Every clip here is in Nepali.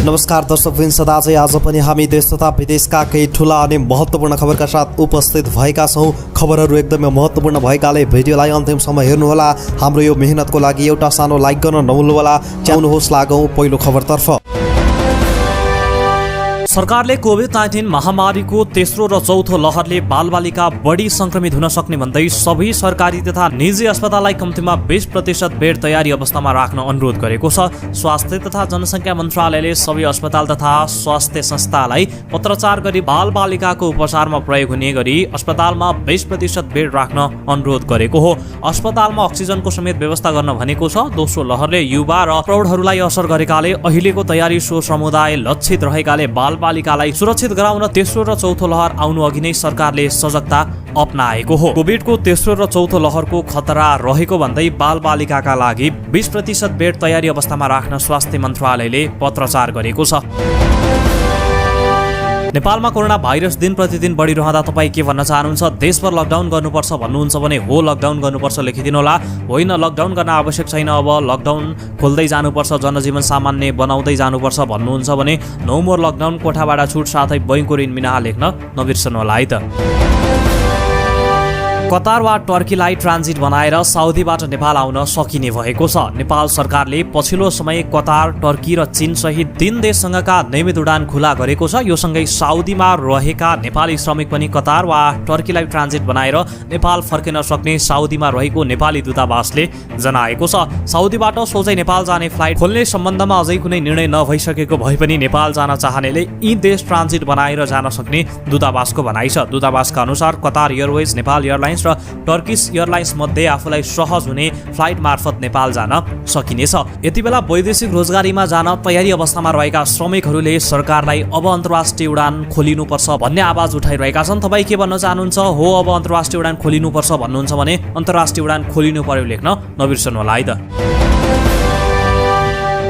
नमस्कार दर्शकवृन्द, सदा चाहिँ आज पनि हामी देश तथा विदेशका केही ठुला अनि महत्त्वपूर्ण खबरका साथ उपस्थित भएका छौँ। खबरहरू एकदमै महत्त्वपूर्ण भएकाले भिडियोलाई अन्तिमसम्म हेर्नुहोला। हाम्रो यो मेहनतको लागि एउटा सानो लाइक गर्न नभुल्नुहोला। च्याउनुहोस्, लागौँ पहिलो खबरतर्फ। सरकारले कोभिड-19 महामारीको तेस्रो र चौथो लहरले बालबालिका बढी संक्रमित हुन सक्ने भन्दै सबै सरकारी तथा निजी अस्पताललाई कम्तीमा 20% बेड तयारी अवस्थामा राख्न अनुरोध गरेको छ। स्वास्थ्य तथा जनसङ्ख्या मन्त्रालयले सबै अस्पताल तथा स्वास्थ्य संस्थालाई पत्रचार गरी बालबालिकाको उपचारमा प्रयोग हुने गरी अस्पतालमा 20% बेड राख्न अनुरोध गरेको हो। अस्पतालमा अक्सिजनको समेत व्यवस्था गर्न भनेको छ। दोस्रो लहरले युवा र प्रौढहरूलाई असर गरेकाले अहिलेको तयारी सो समुदाय लक्षित रहेकाले बालिकालाई सुरक्षित गराउन तेस्रो र चौथो लहर आउनु अघि नै सरकारले सजगता अपनाएको हो। कोभिडको तेस्रो र चौथो लहरको खतरा रहेको भन्दै बालबालिकाका लागि 20% बेड तयारी अवस्थामा राख्न स्वास्थ्य मन्त्रालयले पत्रचार गरेको छ। नेपालमा कोरोना भाइरस दिन प्रतिदिन बढिरहँदा तपाईँ के भन्न चाहनुहुन्छ? देशभर लकडाउन गर्नुपर्छ भन्नुहुन्छ भने हो लकडाउन गर्नुपर्छ लेखिदिनु होला। होइन, लकडाउन गर्न आवश्यक छैन, अब लकडाउन खोल्दै जानुपर्छ, जनजीवन सामान्य बनाउँदै जानुपर्छ भन्नुहुन्छ भने नो मोर लकडाउन, कोठाबाट छुट साथै बैंकको ऋण मिनाहा लेख्न नबिर्सनु होला है त। कतार वा टर्कीलाई ट्रान्जिट बनाएर साउदीबाट नेपाल आउन सकिने भएको छ। नेपाल सरकारले पछिल्लो समय कतार, टर्की र चीन सहित 3 देशसँगका नियमित उडान खुला गरेको छ। यो सँगै साउदीमा रहेका नेपाली श्रमिक पनि कतार वा टर्कीलाई ट्रान्जिट बनाएर नेपाल फर्किन सक्ने साउदीमा रहेको नेपाली दूतावासले जनाएको छ। साउदीबाट सोझै नेपाल जाने फ्लाइट खोल्ने सम्बन्धमा अझै कुनै निर्णय नभइसकेको भए पनि नेपाल जान चाहनेले यी देश ट्रान्जिट बनाएर जान सक्ने दूतावासको भनाइ छ। दूतावासका अनुसार कतार एयरवेज, नेपाल एयरलाइन्स र टर्किस एयरलाइन्स मध्ये आफूलाई सहज हुने फ्लाइट मार्फत नेपाल जान सकिनेछ। यति बेला वैदेशिक रोजगारीमा जान तयारी अवस्थामा रहेका श्रमिकहरूले सरकारलाई अब अन्तर्राष्ट्रिय उडान खोलिनुपर्छ भन्ने आवाज उठाइरहेका छन्। तपाईँ के भन्न चाहनुहुन्छ? हो अब अन्तर्राष्ट्रिय उडान खोलिनुपर्छ भन्नुहुन्छ भने अन्तर्राष्ट्रिय उडान खोलिनु पर्यो लेख्न नबिर्सनु होला है त।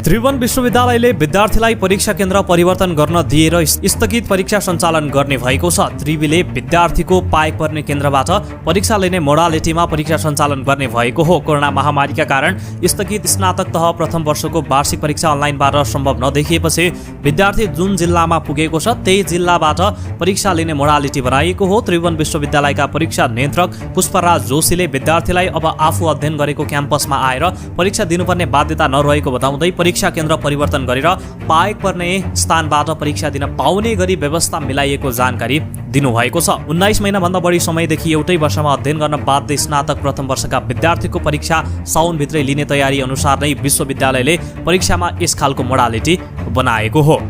त्रिभुवन विश्वविद्यालयले विद्यार्थीलाई परीक्षा केन्द्र परिवर्तन गर्न दिएर स्थगित परीक्षा सञ्चालन गर्ने भएको छ। त्रिवीले विद्यार्थीको पाएक पर्ने केन्द्रबाट परीक्षा लिने मोडालिटीमा परीक्षा सञ्चालन गर्ने भएको हो। कोरोना महामारीका कारण स्थगित स्नातक तह प्रथम वर्षको वार्षिक परीक्षा अनलाइनबाट सम्भव नदेखिएपछि विद्यार्थी जुन जिल्लामा पुगेको छ त्यही जिल्लाबाट परीक्षा लिने मोडालिटी बनाइएको हो। त्रिभुवन विश्वविद्यालयका परीक्षा नियन्त्रक पुष्पराज जोशीले विद्यार्थीलाई अब आफू अध्ययन गरेको क्याम्पसमा आएर परीक्षा दिनुपर्ने बाध्यता नरहेको बताउँदै परीक्षा केन्द्र परिवर्तन गरेर पाएक पर्ने स्थानबाट परीक्षा दिन पाउने गरी व्यवस्था मिलाइएको जानकारी दिनुभएको छ। 19 महिनाभन्दा बढी समयदेखि एउटै वर्षमा अध्ययन गर्न बाध्य स्नातक प्रथम वर्षका विद्यार्थीको परीक्षा साउनभित्रै लिने तयारी अनुसार नै विश्वविद्यालयले परीक्षामा यस खालको मोडालिटी बनाएको हो।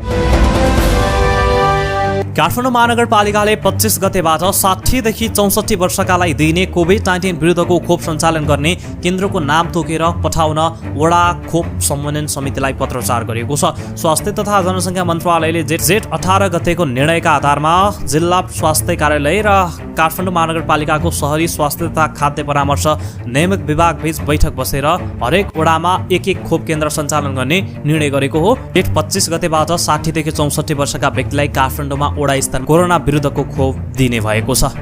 काठमाडौँ महानगरपालिकाले 25 गतेबाट 60 देखि 64 वर्षकालाई दिइने कोभिड-19 विरुद्धको खोप सञ्चालन गर्ने केन्द्रको नाम तोकेर पठाउन वडा खोप समन्वयन समितिलाई पत्रचार गरेको छ। स्वास्थ्य तथा जनसङ्ख्या मन्त्रालयले जेठ 18 गतेको निर्णयका आधारमा जिल्ला स्वास्थ्य कार्यालय र काठमाडौँ महानगरपालिकाको शहरी स्वास्थ्य तथा खाद्य परामर्श नियामक विभाग बीच बैठक बसेर हरेक वडामा एक खोप केन्द्र सञ्चालन गर्ने निर्णय गरेको हो। जेठ 25 गतेबाट 60 देखि 64 वर्षका व्यक्तिलाई काठमाडौँमा स्तन कोरोना विरुद्धको खोप दिने भएको छ।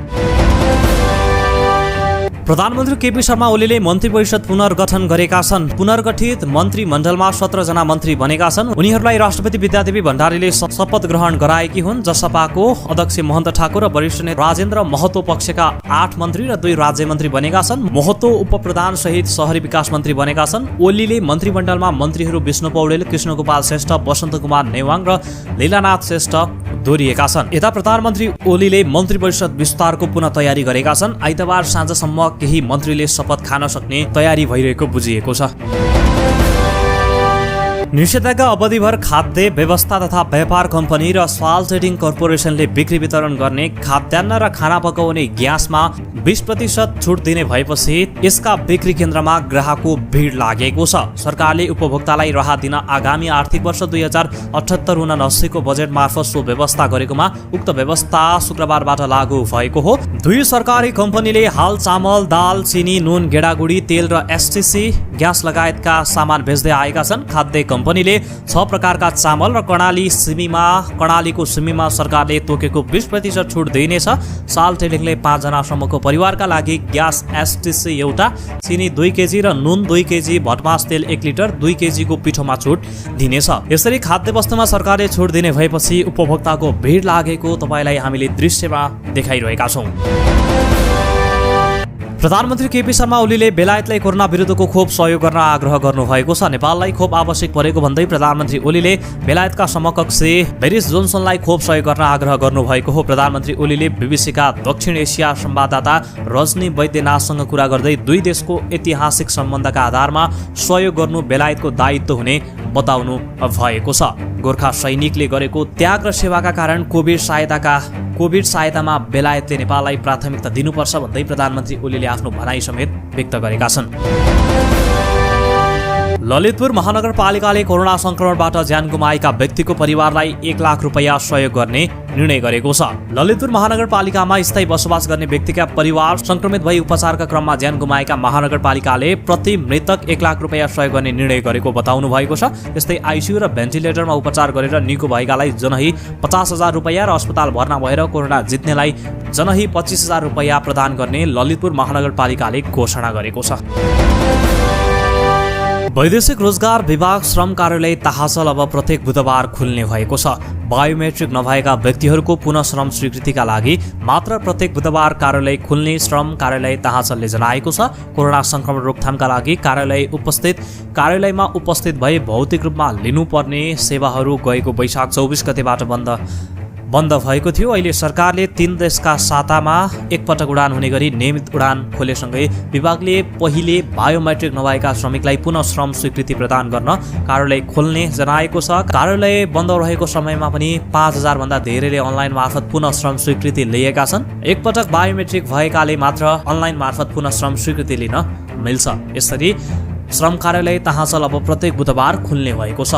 प्रधानमन्त्री केपी शर्मा ओलीले मन्त्री परिषद पुनर्गठन गरेका छन्। पुनर्गठित मन्त्रीमण्डलमा 17 जना मन्त्री बनेका छन्। उनीहरूलाई राष्ट्रपति विद्यादेवी भण्डारीले शपथ ग्रहण गराएकी हुन्। जसपाको अध्यक्ष महन्त ठाकुर र वरिष्ठ नेता राजेन्द्र महतो पक्षका 8 मन्त्री र 2 राज्य मन्त्री बनेका छन्। महतो उपप्रधान सहित शहरी विकास मन्त्री बनेका छन्। ओलीले मन्त्रीमण्डलमा मन्त्रीहरू विष्णु पौडेल, कृष्णगोपाल श्रेष्ठ, वसन्त कुमार नेवाङ र लीलानाथ श्रेष्ठ दोहोरिएका छन्। यता प्रधानमन्त्री ओलीले मन्त्री परिषद विस्तारको पुनः तयारी गरेका छन्। आइतबार साँझसम्म केही मन्त्रीले शपथ खान सक्ने तयारी भइरहेको बुझिएको छ। निषेधाज्ञा अवधिभर खाद्य व्यवस्था तथा व्यापार कम्पनी र स्वाल ट्रेडिङ कर्पोरेसनले बिक्री वितरण गर्ने खाद्यान्न र खाना पकाउने ग्यासमा 20% छुट दिने भएपछि यसका बिक्री केन्द्रमा ग्राहकको भिड लागेको छ। सरकारले उपभोक्तालाई राहत दिन आगामी आर्थिक वर्ष 2078-79 को बजेट मार्फत सो व्यवस्था गरेकोमा उक्त व्यवस्था शुक्रबारबाट लागू भएको हो। 2 सरकारी कम्पनीले हाल चामल, दाल, चिनी, नुन, गेडागुडी, तेल र एसटीसी ग्यास लगायतका सामान बेच्दै आएका छन्। खाद्य कम्पनीले 6 प्रकारका चामल र कर्णालीको सिमीमा सरकारले तोकेको 20% छुट दिइनेछ। साल टेलिङले 5 जनासम्मको परिवारका लागि ग्यास एसटिसी एउटा, चिनी 2 केजी र नुन 2 केजी, भटमास तेल 1 लिटर, 2 केजीको पिठोमा छुट दिनेछ। यसरी खाद्य वस्तुमा सरकारले छुट दिने भएपछि उपभोक्ताको भिड लागेको तपाईलाई हामीले दृश्यमा देखाइरहेका छौं। प्रधानमन्त्री केपी शर्मा ओलीले बेलायतलाई कोरोना विरुद्धको खोप सहयोग गर्न आग्रह गर्नुभएको छ। नेपाललाई खोप आवश्यक परेको भन्दै प्रधानमन्त्री ओलीले बेलायतका समकक्षी बोरिस जोन्सनलाई खोप सहयोग गर्न आग्रह गर्नुभएको हो। प्रधानमन्त्री ओलीले बीबीसीका दक्षिण एसिया संवाददाता रजनी वैद्यनाथसँग कुरा गर्दै दुई देशको ऐतिहासिक सम्बन्धका आधारमा सहयोग गर्नु बेलायतको दायित्व हुने बताउनु भएको छ। गोर्खा सैनिकले गरेको त्याग र सेवाका कारण कोभिड सहायतामा बेलायतले नेपाललाई प्राथमिकता दिनुपर्छ भन्दै प्रधानमन्त्री ओलीले आफ्नो भनाइ समेत व्यक्त गरेका छन्। ललितपुर महानगरपालिकाले कोरोना संक्रमणबाट ज्यान गुमाएका व्यक्तिको परिवारलाई 1 लाख रुपैयाँ सहयोग गर्ने निर्णय गरेको छ। ललितपुर महानगरपालिकामा स्थायी बसोबास गर्ने व्यक्तिका परिवार संक्रमित भई उपचारका क्रममा ज्यान गुमाएका महानगरपालिकाले प्रति मृतक 1 लाख रुपैयाँ सहयोग गर्ने निर्णय गरेको बताउनु भएको छ। त्यस्तै आइसियु र भेन्टिलेटरमा उपचार गरेर निको भएकालाई जनही 50,000 रुपैयाँ र अस्पताल भर्ना भएर कोरोना जित्नेलाई जनही 25,000 रुपैयाँ प्रदान गर्ने ललितपुर महानगरपालिकाले घोषणा गरेको छ। वैदेशिक रोजगार विभाग श्रम कार्यालय ताहासल अब प्रत्येक बुधबार खुल्ने भएको छ। बायोमेट्रिक नभएका व्यक्तिहरूको पुनः श्रम स्वीकृतिका लागि मात्र प्रत्येक बुधबार कार्यालय खुल्ने श्रम कार्यालय ताहासलले जनाएको छ। कोरोना संक्रमण रोकथामका लागि कार्यालयमा उपस्थित भई भौतिक रूपमा लिनुपर्ने सेवाहरू गएको वैशाख 24 गतेबाट बन्द भएको थियो। अहिले सरकारले 3 देशका सातामा एकपटक उडान हुने गरी नियमित उडान खोलेसँगै विभागले पहिले बायोमेट्रिक नभएका श्रमिकलाई पुनः श्रम स्वीकृति प्रदान गर्न कार्यालय खोल्ने जनाएको छ। कार्यालय बन्द रहेको समयमा पनि 5,000 भन्दा धेरैले अनलाइन मार्फत पुनः श्रम स्वीकृति लिएका छन्। एकपटक बायोमेट्रिक भएकाले मात्र अनलाइन मार्फत पुनः श्रम स्वीकृति लिन मिल्छ। यसरी श्रम कार्यालय ताहासल अब प्रत्येक बुधबार खुल्ने भएको छ।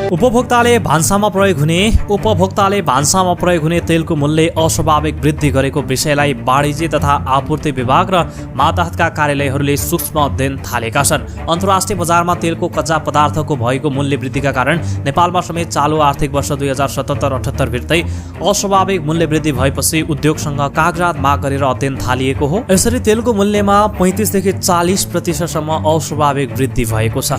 उपभोक्ताले भान्सामा प्रयोग हुने तेलको मूल्य अस्वाभाविक वृद्धि गरेको विषयलाई वाणिज्य तथा आपूर्ति विभाग र मातहतका कार्यालयहरूले सूक्ष्म अध्ययन थालेका छन्। अन्तर्राष्ट्रिय बजारमा तेलको कच्चा पदार्थको भएको मूल्य वृद्धिका कारण नेपालमा समेत चालु आर्थिक वर्ष 2077-78 भित्रै अस्वाभाविक मूल्य वृद्धि भएपछि उद्योगसँग कागजात माग गरेर अध्ययन थालिएको हो। यसरी तेलको मूल्यमा 35 देखि 40% सम्म अस्वाभाविक वृद्धि भएको छ।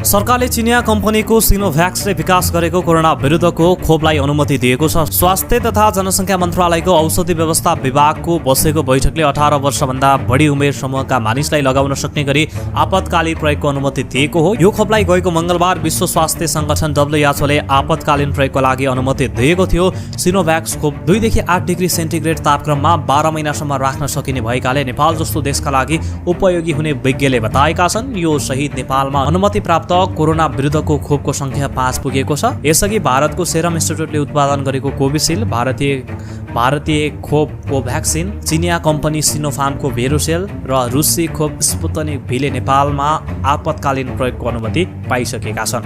सरकारले चिनिया कम्पनीको सिनोभ्याक्सले विकास गरेको कोरोना विरुद्धको खोपलाई अनुमति दिएको छ। स्वास्थ्य तथा जनसङ्ख्या मन्त्रालयको औषधि व्यवस्था विभागको बसेको बैठकले 18 वर्षभन्दा बढी उमेर समूहका मानिसलाई लगाउन सक्ने गरी आपतकालीन प्रयोगको अनुमति दिएको हो। यो खोपलाई गएको मङ्गलबार विश्व स्वास्थ्य संगठन WHOले आपतकालीन प्रयोगको लागि अनुमति दिएको थियो। सिनोभ्याक्स खोप 2 देखि 8 डिग्री सेन्टिग्रेड तापक्रममा 12 महिनासम्म राख्न सकिने भएकाले नेपाल जस्तो देशका लागि उपयोगी हुने विज्ञले बताएका छन्। यो सहित नेपालमा अनुमति प्राप्त कोरोना विरुद्धको खोपको संख्या 5 पुगेको छ। यसअघि भारतको सेरम इन्स्टिट्युटले उत्पादन गरेको कोभिसिल्ड, भारतीय खोप कोभ्याक्सिन, चिनिया कम्पनी सिनोफार्मको भेरोसेल र रुसी खोप स्पुतनिक भीले नेपालमा आपतकालीन प्रयोगको अनुमति पाइसकेका छन्।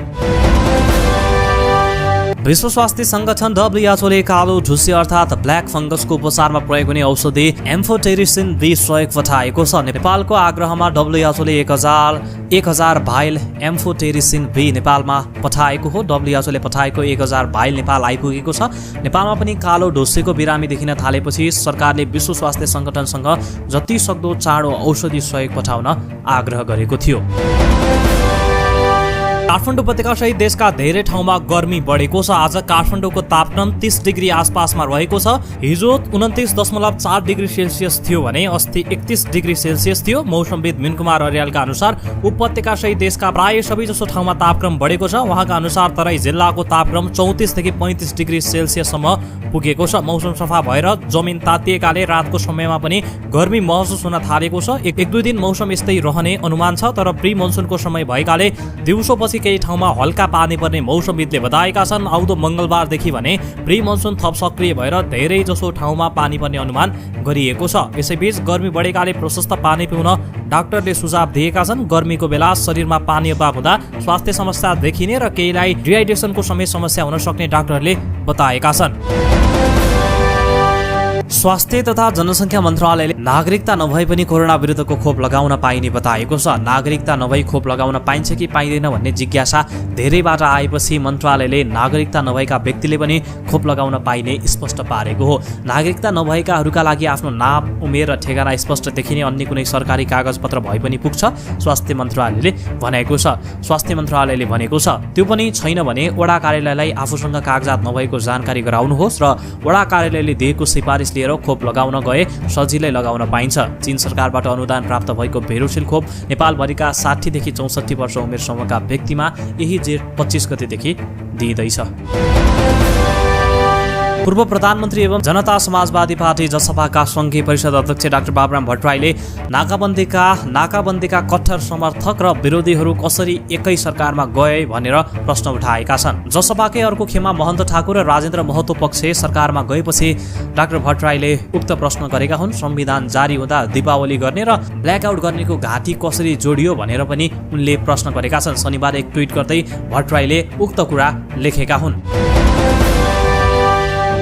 विश्व स्वास्थ्य संगठन WHOले कालो ढुसी अर्थात् ब्ल्याक फंगसको उपचारमा प्रयोग हुने औषधि एम्फोटेरिसिन B सहयोग पठाएको छ। नेपालको आग्रहमा WHOले 1000 भाइल एम्फोटेरिसिन B नेपालमा पठाएको हो। WHOले पठाएको 1000 भाइल नेपाल आइपुगेको छ। नेपालमा पनि कालो ढुसीको बिरामी देखिन थालेपछि सरकारले विश्व स्वास्थ्य संगठनसँग जति सक्दो चाँडो औषधि सहयोग पठाउन आग्रह गरेको थियो। काठमाडौँ उपत्यका सहित देशका धेरै ठाउँमा गर्मी बढेको छ। आज काठमाडौँको तापक्रम 30 डिग्री आसपासमा रहेको छ। हिजो 29.4 डिग्री सेल्सियस थियो भने अस्ति 31 डिग्री सेल्सियस थियो। मौसमविद मिनकुमार अर्यालका अनुसार उपत्यका सहित देशका प्राय सबै जसो ठाउँमा तापक्रम बढेको छ। उहाँका अनुसार तराई जिल्लाको तापक्रम 34 देखि 35 डिग्री सेल्सियससम्म पुगेको छ। मौसम सफा भएर जमिन तातिएकाले रातको समयमा पनि गर्मी महसुस हुन थालेको छ। 1-2 दिन मौसम यस्तै रहने अनुमान छ, तर प्री मनसुनको समय भएकाले दिउँसोपछि केही ठाउँमा हल्का पानी पर्ने मौसमविदले बताएका छन्। आउँदो मङ्गलबारदेखि भने प्री मनसुन थप सक्रिय भएर धेरै जसो ठाउँमा पानी पर्ने अनुमान गरिएको छ। यसैबीच गर्मी बढेकाले प्रशस्त पानी पिउन डाक्टरले सुझाव दिएका छन्। गर्मीको बेला शरीरमा पानी अभाव हुँदा स्वास्थ्य समस्या देखिने र केहीलाई डिहाइड्रेसनको समेत समस्या हुन सक्ने डाक्टरले बताएका छन्। स्वास्थ्य तथा जनसङ्ख्या मन्त्रालयले नागरिकता नभए पनि कोरोना विरुद्धको खोप लगाउन पाइने बताएको छ। नागरिकता नभई खोप लगाउन पाइन्छ कि पाइँदैन भन्ने जिज्ञासा धेरैबाट आएपछि मन्त्रालयले नागरिकता नभएका व्यक्तिले पनि खोप लगाउन पाइने स्पष्ट पारेको हो। नागरिकता नभएकाहरूका लागि आफ्नो नाम, उमेर र ठेगाना स्पष्ट देखिने अन्य कुनै सरकारी कागजपत्र भए पनि पुग्छ, स्वास्थ्य मन्त्रालयले भनेको छ। स्वास्थ्य मन्त्रालयले भनेको छ त्यो पनि छैन भने वडा कार्यालयलाई आफूसँग कागजात नभएको जानकारी गराउनुहोस् र वडा कार्यालयले दिएको सिफारिस लिएर खोप लगाउन गए सजिलै लगाउन पाइन्छ। चीन सरकारबाट अनुदान प्राप्त भएको भेरोसिल खोप नेपालभरिका 60 देखि 64 वर्ष उमेर समूहका व्यक्तिमा यही जेठ 25 गतेदेखि दिइँदैछ। पूर्व प्रधानमन्त्री एवं जनता समाजवादी पार्टी जसपाका सङ्घीय परिषद अध्यक्ष डाक्टर बाबुराम भट्टराईले नाकाबन्दीका कट्टर समर्थक र विरोधीहरू कसरी एकै सरकारमा गए भनेर प्रश्न उठाएका छन्। जसपाकै अर्को खेमा महन्त ठाकुर र राजेन्द्र महतो पक्ष सरकारमा गएपछि डाक्टर भट्टराईले उक्त प्रश्न गरेका हुन्। संविधान जारी हुँदा दीपावली गर्ने र ब्ल्याकआउट गर्नेको घाँटी कसरी जोडियो भनेर पनि उनले प्रश्न गरेका छन्। शनिबार एक ट्विट गर्दै भट्टराईले उक्त कुरा लेखेका हुन्।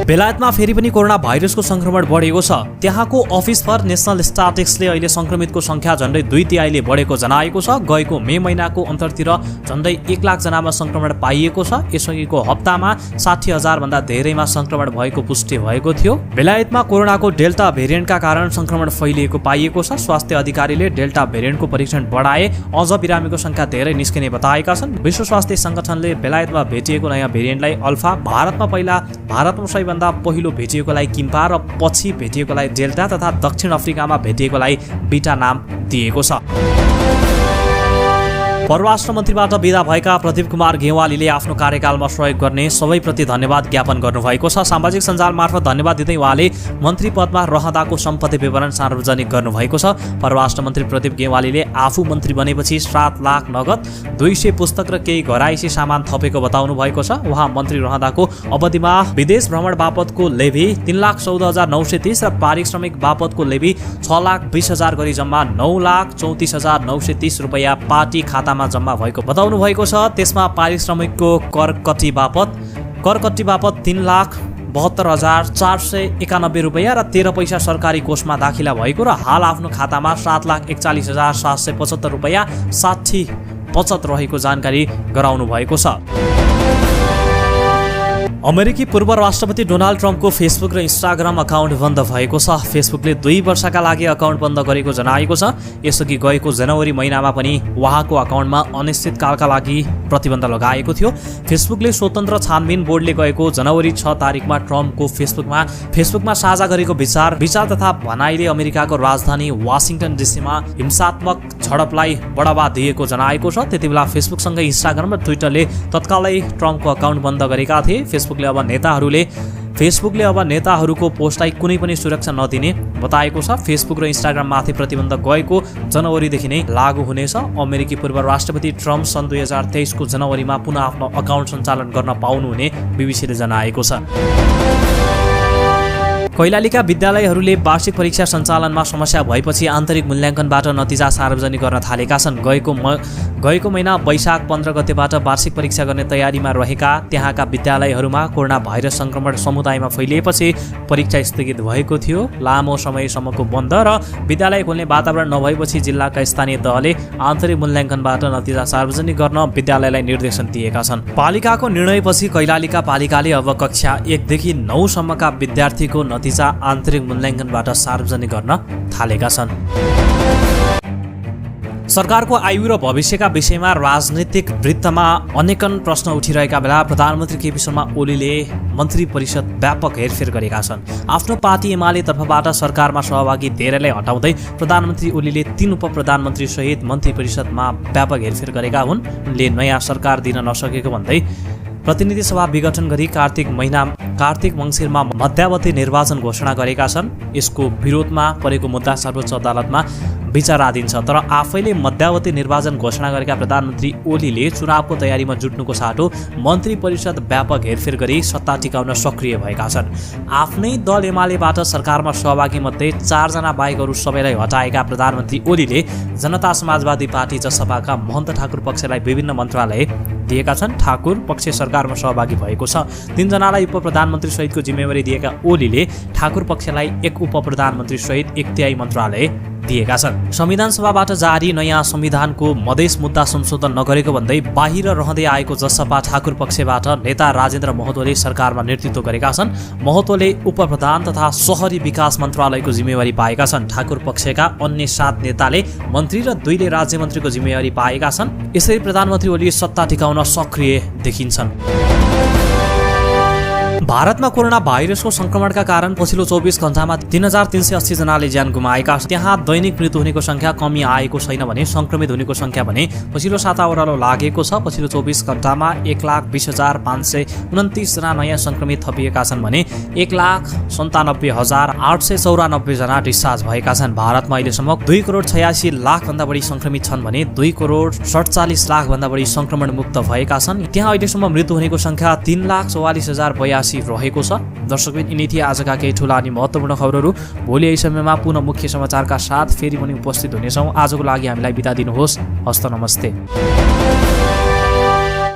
बेलायतमा फेरि पनि कोरोना भाइरसको संक्रमण बढेको छ। त्यहाँको अफिस फर नेसनल स्ट्याटिस्टिक्सले अहिले संक्रमितको संख्या झन्डै 2 तिहाईले बढेको जनाएको छ। गएको मे महिनाको अन्तरतिर झन्डै 1 लाख जनामा संक्रमण पाइएको छ। यसअघिको हप्तामा 60,000 भन्दा धेरैमा संक्रमण भएको पुष्टि भएको थियो। बेलायतमा कोरोनाको डेल्टा भेरिएन्टका कारण संक्रमण फैलिएको पाइएको छ। स्वास्थ्य अधिकारीले डेल्टा भेरिएन्टको परीक्षण बढाए अझ बिरामीको संख्या धेरै निस्किने बताएका छन्। विश्व स्वास्थ्य संगठनले बेलायतमा भेटिएको नयाँ भेरिएन्टलाई अल्फा, भारतमा पहिलो भेटिएकोलाई किम्पा र पछि भेटिएकोलाई डेल्टा तथा दक्षिण अफ्रिकामा भेटिएकोलाई बीटा नाम दिएको छ। परराष्ट्र मन्त्रीबाट विदा भएका प्रदीप कुमार गेवालीले आफ्नो कार्यकालमा सहयोग गर्ने सबैप्रति धन्यवाद ज्ञापन गर्नुभएको छ। सामाजिक सञ्जाल मार्फत धन्यवाद दिँदै उहाँले मन्त्री पदमा रहँदाको सम्पत्ति विवरण सार्वजनिक गर्नुभएको छ। परराष्ट्र मन्त्री प्रदीप गेवालीले आफू मन्त्री बनेपछि 7 लाख नगद, 200 पुस्तक र केही घराइसी सामान थपेको बताउनु भएको छ। उहाँ मन्त्री रहँदाको अवधिमा विदेश भ्रमण बापतको लेभी 3,14,930 र पारिश्रमिक बापतको लेभी 6,20,000 गरी जम्मा 9,34,930 रुपैयाँ पार्टी खातामा जम्मा भएको बताउनु भएको छ। त्यसमा पारिश्रमिकको करकट्टी बापत 3,72,491 रुपैयाँ र 13 पैसा सरकारी कोषमा दाखिला भएको र हाल आफ्नो खातामा 7,41,775 रुपैयाँ 60 बचत रहेको जानकारी गराउनु भएको छ। अमेरिकी पूर्व राष्ट्रपति डोनाल्ड ट्रम्पको फेसबुक र इन्स्टाग्राम अकाउन्ट बन्द भएको छ। फेसबुकले 2 वर्षका लागि अकाउन्ट बन्द गरेको जनाएको छ। यसअघि गएको जनवरी महिनामा पनि उहाँको अकाउन्टमा अनिश्चितकालका लागि प्रतिबन्ध लगाएको थियो। फेसबुकले स्वतन्त्र छानबिन बोर्डले गएको जनवरी 6 तारिकमा ट्रम्पको फेसबुकमा साझा गरेको विचार तथा भनाइले अमेरिकाको राजधानी वासिङटन डीसीमा हिंसात्मक झडपलाई बढावा दिएको जनाएको छ। त्यतिबेला फेसबुकसँगै इन्स्टाग्राम र ट्विटरले तत्कालै ट्रम्पको अकाउन्ट बन्द गरेका थिए। फेसबुकले अब नेताहरूको पोस्टलाई कुनै पनि सुरक्षा नदिने बताएको छ। फेसबुक र इन्स्टाग्राममाथि प्रतिबन्ध गएको जनवरीदेखि नै लागू हुनेछ। अमेरिकी पूर्व राष्ट्रपति ट्रम्प सन् 2023 को जनवरीमा पुनः आफ्नो अकाउन्ट सञ्चालन गर्न पाउनुहुने बीबीसीले जनाएको छ। कैलालीका विद्यालयहरूले वार्षिक परीक्षा सञ्चालनमा समस्या भएपछि आन्तरिक मूल्याङ्कनबाट नतिजा सार्वजनिक गर्न थालेका छन्। गएको महिना वैशाख 15 गतेबाट वार्षिक परीक्षा गर्ने तयारीमा रहेका त्यहाँका विद्यालयहरूमा कोरोना भाइरस संक्रमण समुदायमा फैलिएपछि परीक्षा स्थगित भएको थियो। लामो समयसम्मको बन्द र विद्यालय खोल्ने वातावरण नभएपछि जिल्लाका स्थानीय तहले आन्तरिक मूल्याङ्कनबाट नतिजा सार्वजनिक गर्न विद्यालयलाई निर्देशन दिएका छन्। पालिकाको निर्णयपछि कैलालीका पालिकाले अब कक्षा 1 देखि 9 सम्मका विद्यार्थीको नतिजा आन्तरिक मूल्याङ्कनबाट सार्वजनिक गर्न थालेका छन्। सरकारको आयु र भविष्यका विषयमा राजनीतिक वृत्तमा अनेकन प्रश्न उठिरहेका बेला प्रधानमन्त्री केपी शर्मा ओलीले मन्त्री परिषद व्यापक हेरफेर गरेका छन्। आफ्नो पार्टी एमाले तर्फबाट सरकारमा सहभागी धेरैलाई हटाउँदै प्रधानमन्त्री ओलीले 3 उपप्रधानमन्त्री सहित मन्त्री परिषदमा व्यापक हेरफेर गरेका हुन्। उनले नयाँ सरकार दिन नसकेको भन्दै प्रतिनिधि सभा विघटन गरी कार्तिक मङ्सिरमा मध्यावधि निर्वाचन घोषणा गरेका छन्। यसको विरोधमा परेको मुद्दा सर्वोच्च अदालतमा विचाराधीन छ। तर आफैले मध्यावधि निर्वाचन घोषणा गरेका प्रधानमन्त्री ओलीले चुनावको तयारीमा जुट्नुको साटो मन्त्री परिषद व्यापक हेरफेर गरी सत्ता टिकाउन सक्रिय भएका छन्। आफ्नै दल एमालेबाट सरकारमा सहभागी मध्ये 4 जना बाहेक अरू सबैलाई हटाएका प्रधानमन्त्री ओलीले जनता समाजवादी पार्टी जसपाका महन्त ठाकुर पक्षलाई विभिन्न मन्त्रालय दिएका छन्। ठाकुर पक्ष सरकारमा सहभागी भएको छ। 3 जनालाई उप प्रधानमन्त्री सहितको जिम्मेवारी दिएका ओलीले ठाकुर पक्षलाई 1 उप प्रधानमन्त्री सहित 1/3 मन्त्रालय दिएका छन्। संविधान सभाबाट जारी नयाँ संविधानको मधेस मुद्दा संशोधन नगरेको भन्दै बाहिर रहँदै आएको जसपा ठाकुर पक्षबाट नेता राजेन्द्र महतोले सरकारमा नेतृत्व गरेका छन्। महतोले उप प्रधान तथा शहरी विकास मन्त्रालयको जिम्मेवारी पाएका छन्। ठाकुर पक्षका अन्य 7 नेताले मन्त्री र 2ले राज्य मन्त्रीको जिम्मेवारी पाएका छन्। यसरी प्रधानमन्त्री ओली सत्ता टिकाउन सक्रिय देखिन्छन्। भारतमा कोरोना भाइरसको संक्रमणका कारण पछिल्लो 24 घण्टामा 3380 जनाले ज्यान गुमाएका छन्। त्यहाँ दैनिक मृत्यु हुनेको संख्या कमी आएको छैन भने संक्रमित हुनेको संख्या भने पछिल्लो साता ओह्रालो लागेको छ। पछिल्लो 24 घण्टामा 1,20,529 जना नयाँ संक्रमित थपिएका छन् भने 1,97,894 जना डिस्चार्ज भएका छन्। भारतमा अहिलेसम्म 2,86,00,000 भन्दा बढी संक्रमित छन् भने 2,47,00,000 भन्दा बढी संक्रमण मुक्त भएका छन्। त्यहाँ अहिलेसम्म मृत्यु हुनेको संख्या 3,44,082 रहेको छ। दर्शकबिन यिनी थिए आजका केही ठूला अनि महत्त्वपूर्ण खबरहरू। भोलि यही समयमा पुनः मुख्य समाचारका साथ फेरि पनि उपस्थित हुनेछौँ। आजको लागि हामीलाई बिदा दिनुहोस्। हस्त नमस्ते।